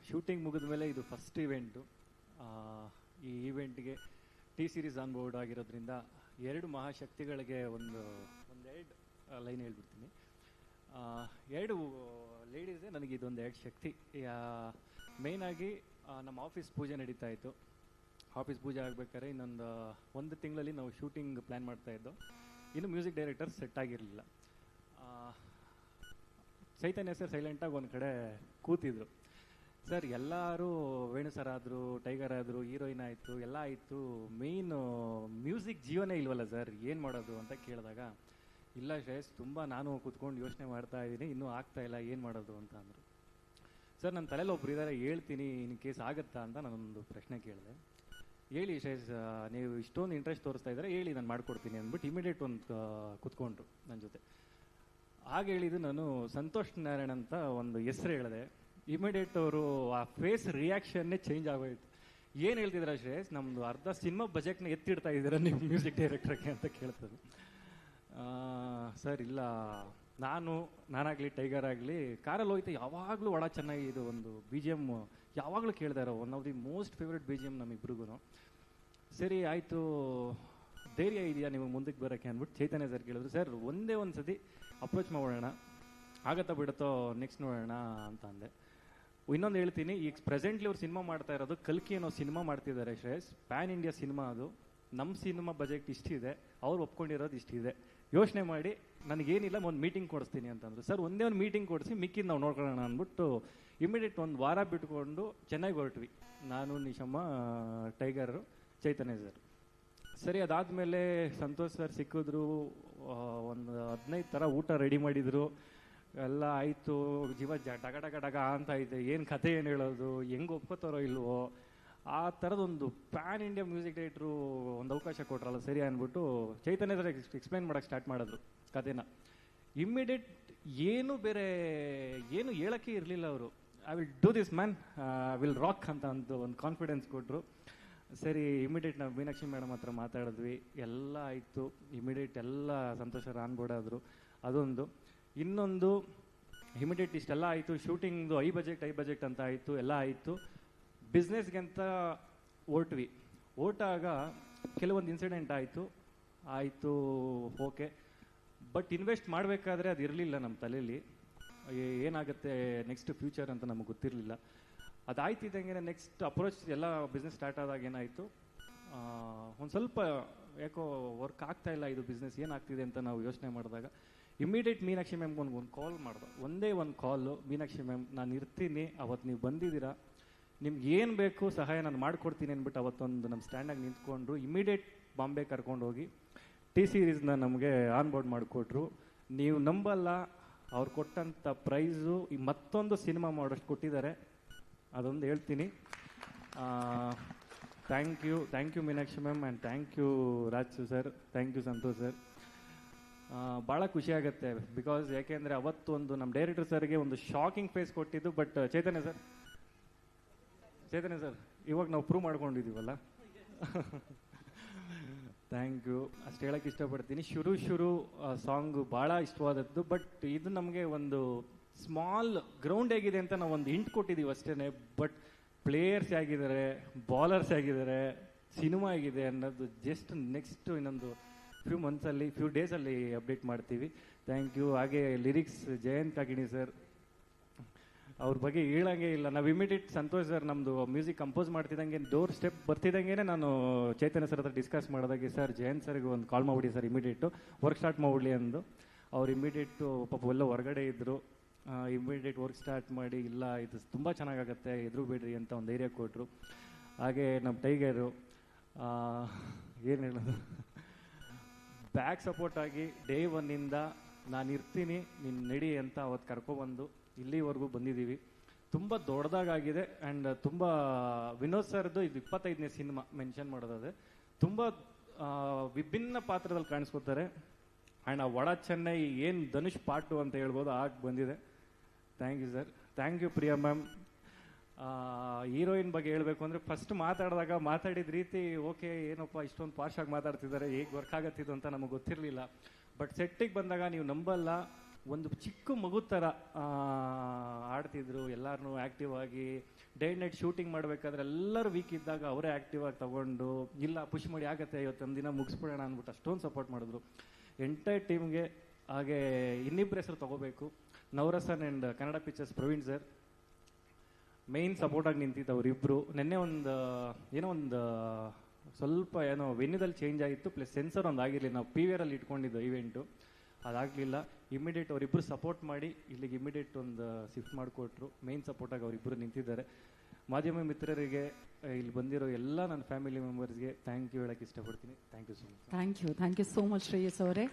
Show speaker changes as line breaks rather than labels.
Shooting ಮುಗಿದ ಮೇಲೆ ಇದು ಫಸ್ಟ್ ಇವೆಂಟು. ಈ ಈವೆಂಟ್ಗೆ ಟಿ ಸೀರೀಸ್ ಆನ್ ಬೋರ್ಡ್ ಆಗಿರೋದ್ರಿಂದ ಎರಡು ಮಹಾಶಕ್ತಿಗಳಿಗೆ ಒಂದೆರಡು ಲೈನ್ ಹೇಳ್ಬಿಡ್ತೀನಿ. ಎರಡು ಲೇಡೀಸೇ ನನಗೆ ಇದೊಂದು ಎರಡು ಶಕ್ತಿ. ಮೇಯ್ನಾಗಿ ನಮ್ಮ ಆಫೀಸ್ ಪೂಜೆ ನಡೀತಾ ಇತ್ತು. ಆಫೀಸ್ ಪೂಜೆ ಆಗಬೇಕಾದ್ರೆ ಒಂದು ತಿಂಗಳಲ್ಲಿ ನಾವು ಶೂಟಿಂಗ್ ಪ್ಲ್ಯಾನ್ ಮಾಡ್ತಾಯಿದ್ದೋ. ಇನ್ನು ಮ್ಯೂಸಿಕ್ ಡೈರೆಕ್ಟರ್ ಸೆಟ್ ಆಗಿರಲಿಲ್ಲ. ಚೈತನ್ಯ ಸರ್ ಸೈಲೆಂಟಾಗಿ ಒಂದು ಕಡೆ ಕೂತಿದ್ರು. ಸರ್ ಎಲ್ಲರೂ ವೇಣು ಸರ್ ಆದರು, ಟೈಗರ್ ಆದರು, ಹೀರೋಯಿನ್ ಆಯಿತು, ಎಲ್ಲ ಆಯಿತು, ಮೇಯ್ನು ಮ್ಯೂಸಿಕ್ ಜೀವನೇ ಇಲ್ವಲ್ಲ ಸರ್, ಏನು ಮಾಡೋದು ಅಂತ ಕೇಳಿದಾಗ, ಇಲ್ಲ ಶ್ರೇಯಸ್, ತುಂಬ ನಾನು ಕೂತ್ಕೊಂಡು ಯೋಚನೆ ಮಾಡ್ತಾ ಇದ್ದೀನಿ, ಇನ್ನೂ ಆಗ್ತಾಯಿಲ್ಲ, ಏನು ಮಾಡೋದು ಅಂತ ಅಂದರು. ಸರ್ ನನ್ನ ತಲೆಯಲ್ಲಿ ಒಬ್ರು ಇದ್ದಾರೆ, ಹೇಳ್ತೀನಿ, ಇನ್ ಕೇಸ್ ಆಗುತ್ತಾ ಅಂತ ನಾನೊಂದು ಪ್ರಶ್ನೆ ಕೇಳಿದೆ. ಹೇಳಿ ಶ್ರೇಯಸ್, ನೀವು ಇಷ್ಟೊಂದು ಇಂಟ್ರೆಸ್ಟ್ ತೋರಿಸ್ತಾ ಇದ್ದಾರೆ, ಹೇಳಿ ನಾನು ಮಾಡಿಕೊಡ್ತೀನಿ ಅಂದ್ಬಿಟ್ಟು ಇಮಿಡಿಯೇಟ್ ಒಂದು ಕೂತ್ಕೊಂಡ್ರು ನನ್ನ ಜೊತೆ. ಆಗ ಹೇಳಿದ್ದು ನಾನು ಸಂತೋಷ್ ನಾರಾಯಣ್ ಅಂತ ಒಂದು ಹೆಸರು ಹೇಳಿದೆ. ಇಮಿಡಿಯೇಟ್ ಅವರು ಆ ಫೇಸ್ ರಿಯಾಕ್ಷನ್ನೇ ಚೇಂಜ್ ಆಗೋಯ್ತು. ಏನು ಹೇಳ್ತಿದ್ದೀರಾ ಶ್ರೇಯಸ್, ನಮ್ಮದು ಅರ್ಧ ಸಿನಿಮಾ ಬಜೆಟ್ನ ಎತ್ತಿಡ್ತಾ ಇದ್ದೀರಾ ನೀವು ಮ್ಯೂಸಿಕ್ ಡೈರೆಕ್ಟ್ರಿಗೆ ಅಂತ ಕೇಳ್ತದೆ. ಸರ್ ಇಲ್ಲ, ನಾನಾಗಲಿ ಟೈಗರ್ ಆಗಲಿ ಕಾರಲ್ಲಿ ಹೋಯ್ತು ಯಾವಾಗಲೂ ಒಳ ಚೆನ್ನಾಗಿದ್ದು ಒಂದು ಬಿ ಜಿ ಎಮ್ ಯಾವಾಗಲೂ ಕೇಳ್ತಾ ಇರೋ one of the most favourite B G M ನಮ್ಮಿಬ್ರಿಗೂ. ಸರಿ ಆಯಿತು, ಧೈರ್ಯ ಇದೆಯಾ ನಿಮಗೆ ಮುಂದಕ್ಕೆ ಬರೋಕ್ಕೆ ಅಂದ್ಬಿಟ್ಟು ಚೈತನ್ಯ ಸರ್ ಕೇಳಿದ್ರು. ಸರ್ ಒಂದೇ ಒಂದು ಸತಿ ಅಪ್ರೋಚ್ ಮಾಡೋಣ, ಆಗತ್ತಾ ಬಿಡುತ್ತೋ ನೆಕ್ಸ್ಟ್ ನೋಡೋಣ ಅಂತ ಅಂದೆ. ಇನ್ನೊಂದು ಹೇಳ್ತೀನಿ, ಈಗ ಪ್ರೆಸೆಂಟ್ಲಿ ಅವ್ರು ಸಿನಿಮಾ ಮಾಡ್ತಾ ಇರೋದು ಕಲ್ಕಿ ಅನ್ನೋ ಸಿನಿಮಾ ಮಾಡ್ತಿದ್ದಾರೆ ಶ್ರೇಯಸ್. ಪ್ಯಾನ್ ಇಂಡಿಯಾ ಸಿನಿಮಾ ಅದು. ನಮ್ಮ ಸಿನಿಮಾ ಬಜೆಟ್ ಇಷ್ಟಿದೆ, ಅವ್ರು ಒಪ್ಕೊಂಡಿರೋದು ಇಷ್ಟಿದೆ, ಯೋಚನೆ ಮಾಡಿ ನನಗೇನಿಲ್ಲ ಒಂದು ಮೀಟಿಂಗ್ ಕೊಡಿಸ್ತೀನಿ ಅಂತಂದ್ರು. ಸರ್ ಒಂದೇ ಒಂದು ಮೀಟಿಂಗ್ ಕೊಡಿಸಿ ಮಿಕ್ಕಿದ್ದು ನಾವು ನೋಡ್ಕೊಳ್ಳೋಣ ಅಂದ್ಬಿಟ್ಟು ಇಮಿಡಿಯೇಟ್ ಒಂದು ವಾರ ಬಿಟ್ಕೊಂಡು ಚೆನ್ನಾಗಿ ಹೊರಟ್ವಿ. ನಾನು, ನಿಶಮ್ಮ, ಟೈಗರು, ಚೈತನ್ಯ ಸರ್. ಸರಿ ಅದಾದಮೇಲೆ ಸಂತೋಷ್ ಸರ್ ಸಿಕ್ಕಿದ್ರು. ಒಂದು 15 ಥರ ಊಟ ರೆಡಿ ಮಾಡಿದರು. ಎಲ್ಲ ಆಯಿತು. ಜೀವ ಡಗ ಡಗ ಡಗ ಅಂತ ಇದೆ, ಏನು ಕಥೆ ಏನು ಹೇಳೋದು, ಹೆಂಗೆ ಒಪ್ಕೋತಾರೋ ಇಲ್ವೋ, ಆ ಥರದೊಂದು ಪ್ಯಾನ್ ಇಂಡಿಯಾ ಮ್ಯೂಸಿಕ್ ಡೈರೆಕ್ಟ್ರು ಒಂದು ಅವಕಾಶ ಕೊಟ್ರಲ್ಲ ಸರಿ ಅಂದ್ಬಿಟ್ಟು ಚೈತನ್ಯ ಸರ್ ಎಕ್ಸ್ಪ್ಲೈನ್ ಮಾಡೋಕ್ಕೆ ಸ್ಟಾರ್ಟ್ ಮಾಡಿದ್ರು ಕಥೆನ. ಇಮ್ಮಿಡಿಯೇಟ್ ಏನು ಹೇಳೋಕ್ಕೆ ಇರಲಿಲ್ಲ ಅವರು. I will do this man, I will rock ಅಂತ ಒಂದು ಕಾನ್ಫಿಡೆನ್ಸ್ ಕೊಟ್ಟರು. ಸರಿ ಇಮಿಡಿಯೇಟ್ ನಾವು ಮೀನಾಕ್ಷಿ ಮೇಡಮ್ ಹತ್ರ ಮಾತಾಡಿದ್ವಿ, ಎಲ್ಲ ಆಯಿತು. ಇಮಿಡಿಯೇಟ್ ಎಲ್ಲ ಸಂತೋಷರು ಆನ್ ಬೋರ್ಡ್ ಆದರು. ಅದೊಂದು. ಇನ್ನೊಂದು, ಇಮಿಡಿಯೇಟ್ ಇಷ್ಟೆಲ್ಲ ಆಯಿತು. ಶೂಟಿಂಗ್ದು ಐ ಬಜೆಟ್ ಅಂತ ಆಯಿತು, ಎಲ್ಲ ಆಯಿತು. ಬಿಸ್ನೆಸ್ಗೆ ಅಂತ ಹೊರಟಾಗ ಕೆಲವೊಂದು ಇನ್ಸಿಡೆಂಟ್ ಆಯಿತು, ಓಕೆ. ಬಟ್ ಇನ್ವೆಸ್ಟ್ ಮಾಡಬೇಕಾದ್ರೆ ಅದು ಇರಲಿಲ್ಲ ನಮ್ಮ ತಲೆಯಲ್ಲಿ. ಏನಾಗುತ್ತೆ ನೆಕ್ಸ್ಟ್ ಫ್ಯೂಚರ್ ಅಂತ ನಮಗೆ ಗೊತ್ತಿರಲಿಲ್ಲ. ಅದಾಯ್ತಿದ್ದಂಗೆ ನೆಕ್ಸ್ಟ್ ಅಪ್ರೋಚ್ ಎಲ್ಲ ಬಿಸ್ನೆಸ್ ಸ್ಟಾರ್ಟ್ ಆದಾಗ ಏನಾಯಿತು, ಒಂದು ಸ್ವಲ್ಪ ಯಾಕೋ ವರ್ಕ್ ಆಗ್ತಾಯಿಲ್ಲ ಇದು ಬಿಸ್ನೆಸ್, ಏನಾಗ್ತಿದೆ ಅಂತ ನಾವು ಯೋಚನೆ ಮಾಡಿದಾಗ ಇಮಿಡಿಯೇಟ್ ಮೀನಾಕ್ಷಿ ಮ್ಯಾಮ್ಗೆ ಒಂದು ಕಾಲ್ ಮಾಡಿದೆ. ಒಂದೇ ಒಂದು ಕಾಲು, ಮೀನಾಕ್ಷಿ ಮ್ಯಾಮ್ ನಾನು ಇರ್ತೀನಿ, ಅವತ್ತು ನೀವು ಬಂದಿದ್ದೀರಾ, ನಿಮ್ಗೆ ಏನು ಬೇಕು ಸಹಾಯ ನಾನು ಮಾಡಿಕೊಡ್ತೀನಿ ಅಂದ್ಬಿಟ್ಟು ಅವತ್ತೊಂದು ನಮ್ಮ ಸ್ಟ್ಯಾಂಡಾಗಿ ನಿಂತ್ಕೊಂಡ್ರು. ಇಮಿಡಿಯೇಟ್ ಬಾಂಬೆ ಕರ್ಕೊಂಡೋಗಿ ಟಿ ಸೀರೀಸ್ನ ನಮಗೆ ಆನ್ ಬೋರ್ಡ್ ಮಾಡಿಕೊಟ್ರು. ನೀವು ನಂಬಲ್ಲ, ಅವ್ರು ಕೊಟ್ಟಂಥ ಪ್ರೈಸು ಈ ಮತ್ತೊಂದು ಸಿನಿಮಾ ಮಾಡೋಷ್ಟು ಕೊಟ್ಟಿದ್ದಾರೆ. ಅದೊಂದು ಹೇಳ್ತೀನಿ. Thank you Meenakshi ma'am and thank you Raju sir, thank you Santosh sir. ಭಾಳ ಖುಷಿ ಆಗುತ್ತೆ ಬಿಕಾಸ್ ಯಾಕೆಂದರೆ ಅವತ್ತು ಒಂದು ನಮ್ಮ ಡೈರೆಕ್ಟರ್ ಸರ್ಗೆ ಒಂದು ಶಾಕಿಂಗ್ ಫೇಸ್ ಕೊಟ್ಟಿದ್ದು. ಬಟ್ ಚೈತನ್ಯ ಸರ್ ಇವಾಗ ನಾವು ಪ್ರೂವ್ ಮಾಡ್ಕೊಂಡಿದ್ದೀವಲ್ಲ. ಥ್ಯಾಂಕ್ ಯು, ಅಷ್ಟು ಹೇಳೋಕ್ಕೆ ಇಷ್ಟಪಡ್ತೀನಿ. ಶುರು ಸಾಂಗು ಭಾಳ ಇಷ್ಟವಾದದ್ದು. ಬಟ್ ಇದು ನಮಗೆ ಒಂದು ಸ್ಮಾಲ್ ಗ್ರೌಂಡ್ ಹೇಗಿದೆ ಅಂತ ನಾವು ಒಂದು ಹಿಂಟ್ ಕೊಟ್ಟಿದ್ದೀವಿ ಅಷ್ಟೇ. ಬಟ್ ಪ್ಲೇಯರ್ಸ್ ಆಗಿದ್ದಾರೆ, ಬಾಲರ್ಸ್ ಆಗಿದ್ದಾರೆ, ಸಿನಿಮಾ ಆಗಿದೆ ಅನ್ನೋದು ಜಸ್ಟ್ ನೆಕ್ಸ್ಟ್ ಇನ್ನೊಂದು ಫ್ಯೂ ಡೇಸಲ್ಲಿ ಅಪ್ಡೇಟ್ ಮಾಡ್ತೀವಿ. Thank you. ಹಾಗೆ ಲಿರಿಕ್ಸ್ ಜಯಂತ್ ಕಾಗಿಣಿ ಸರ್, ಅವ್ರ ಬಗ್ಗೆ ಹೇಳಂಗೆ ಇಲ್ಲ. ನಾವು ಇಮಿಡಿಯೇಟ್ ಸಂತೋಷ್ ಸರ್ ನಮ್ಮದು ಮ್ಯೂಸಿಕ್ ಕಂಪೋಸ್ ಮಾಡ್ತಿದ್ದಂಗೆ ಡೋರ್ ಸ್ಟೆಪ್ ಬರ್ತಿದ್ದಂಗೆ ನಾನು ಚೈತನ್ಯ ಸರ್ ಹತ್ರ ಡಿಸ್ಕಸ್ ಮಾಡಿದಾಗೆ, ಸರ್ ಜಯಂತ್ ಸರ್ಗೆ ಒಂದು ಕಾಲ್ ಮಾಡಿಬಿಡಿ ಸರ್, ಇಮಿಡಿಯೇಟು ವರ್ಕ್ ಸ್ಟಾರ್ಟ್ ಮಾಡಿಬಿಡ್ಲಿ ಅಂದು. ಅವ್ರು ಇಮಿಡಿಯೇಟು ಪಾಪ ಎಲ್ಲ ಹೊರಗಡೆ ಇದ್ದರು. ಇಮಿಡಿಯೇಟ್ ವರ್ಕ್ ಸ್ಟಾರ್ಟ್ ಮಾಡಿ, ಇಲ್ಲ ಇದು ತುಂಬ ಚೆನ್ನಾಗಾಗತ್ತೆ, ಎದುರು ಬಿಡ್ರಿ ಅಂತ ಒಂದು ಧೈರ್ಯ ಕೊಟ್ಟರು. ಹಾಗೆ ನಮ್ಮ ಟೈಗರು ಏನು ಹೇಳೋದು, ಬ್ಯಾಕ್ ಸಪೋರ್ಟ್ ಆಗಿ ಡೇ ಒನ್ನಿಂದ ನಾನು ಇರ್ತೀನಿ ನೀನು ನಡಿ ಅಂತ ಅವತ್ತು ಕರ್ಕೊಬಂದು ಇಲ್ಲಿವರೆಗೂ ಬಂದಿದ್ದೀವಿ. ತುಂಬ ದೊಡ್ಡದಾಗಿದೆ. ಆ್ಯಂಡ್ ತುಂಬ ವಿನೋದ್ ಸರ್ದು ಇದು 25ನೇ ಸಿನಿಮಾ ಮೆನ್ಷನ್ ಮಾಡೋದಾದರೆ ತುಂಬ ವಿಭಿನ್ನ ಪಾತ್ರದಲ್ಲಿ ಕಾಣಿಸ್ಕೊತಾರೆ. ಆ್ಯಂಡ್ ಆ ಒಳ ಚೆನ್ನೈ ಏನು ಧನುಷ್ ಪಾರ್ಟ್ 2 ಅಂತ ಹೇಳ್ಬೋದು, ಆಗ ಬಂದಿದೆ. Thank you sir. Thank you Priya ma'am. Heroine ಬಗ್ಗೆ ಹೇಳಬೇಕು ಅಂದರೆ ಫಸ್ಟ್ ಮಾತಾಡಿದಾಗ ಮಾತಾಡಿದ ರೀತಿ ಓಕೆ ಏನಪ್ಪ ಇಷ್ಟೊಂದು ಪಾರ್ಶಾಗಿ ಮಾತಾಡ್ತಿದ್ದಾರೆ, ಹೇಗೆ ವರ್ಕ್ ಆಗತ್ತಿದ್ದು ಅಂತ ನಮಗೆ ಗೊತ್ತಿರಲಿಲ್ಲ. ಬಟ್ ಸೆಟ್ಟಿಗೆ ಬಂದಾಗ ನೀವು ನಂಬಲ್ಲ, ಒಂದು ಚಿಕ್ಕ ಮಗು ಥರ ಆಡ್ತಿದ್ರು, ಎಲ್ಲರೂ ಆ್ಯಕ್ಟಿವ್ ಆಗಿ ಡೇ ಅಂಡ್ ನೈಟ್ ಶೂಟಿಂಗ್ ಮಾಡಬೇಕಾದ್ರೆ ಎಲ್ಲರೂ ವೀಕ್ ಇದ್ದಾಗ ಅವರೇ ಆ್ಯಕ್ಟಿವ್ ಆಗಿ ತಗೊಂಡು ಇಲ್ಲ ಪುಷ್ ಮಾಡಿ ಆಗತ್ತೆ ಇವತ್ತೊಂದು ದಿನ ಮುಗಿಸ್ಬಿಡೋಣ ಅಂದ್ಬಿಟ್ಟು ಅಷ್ಟೊಂದು ಸಪೋರ್ಟ್ ಮಾಡಿದ್ರು ಎಂಟೈರ್ ಟೀಮ್ಗೆ. ಹಾಗೆ ಇನ್ನಿಬ್ಬರ ಹೆಸರು ತಗೋಬೇಕು, Navarasan and Kannada Pictures Praveen sir main ಸಪೋರ್ಟಾಗಿ ನಿಂತಿದ್ದು ಅವರಿಬ್ಬರು. ನಿನ್ನೆ ಒಂದು ಸ್ವಲ್ಪ ವೆನ್ಯೂದಲ್ಲಿ ಚೇಂಜ್ ಆಗಿತ್ತು, ಪ್ಲಸ್ ಸೆನ್ಸರ್ ಒಂದು ಆಗಿರಲಿಲ್ಲ, ನಾವು ಪಿ ವಿ ಆರಲ್ಲಿ ಇಟ್ಕೊಂಡಿದ್ದು ಇವೆಂಟು, ಅದಾಗಲಿಲ್ಲ. ಇಮಿಡಿಯೇಟ್ ಅವರಿಬ್ಬರು ಸಪೋರ್ಟ್ ಮಾಡಿ ಇಲ್ಲಿಗೆ ಇಮಿಡಿಯೇಟ್ ಒಂದು ಶಿಫ್ಟ್ ಮಾಡಿಕೊಟ್ರು. ಮೇಯ್ನ್ ಸಪೋರ್ಟಾಗಿ ಅವರಿಬ್ಬರು ನಿಂತಿದ್ದಾರೆ. ಮಾಧ್ಯಮ ಮಿತ್ರರಿಗೆ, ಇಲ್ಲಿ ಬಂದಿರೋ ಎಲ್ಲ ನನ್ನ ಫ್ಯಾಮಿಲಿ ಮೆಂಬರ್ಸ್ಗೆ ಥ್ಯಾಂಕ್ ಯು ಹೇಳೋಕ್ಕೆ ಇಷ್ಟಪಡ್ತೀನಿ. Thank you so much.
Thank you so much Shreyas ಅವರೇ.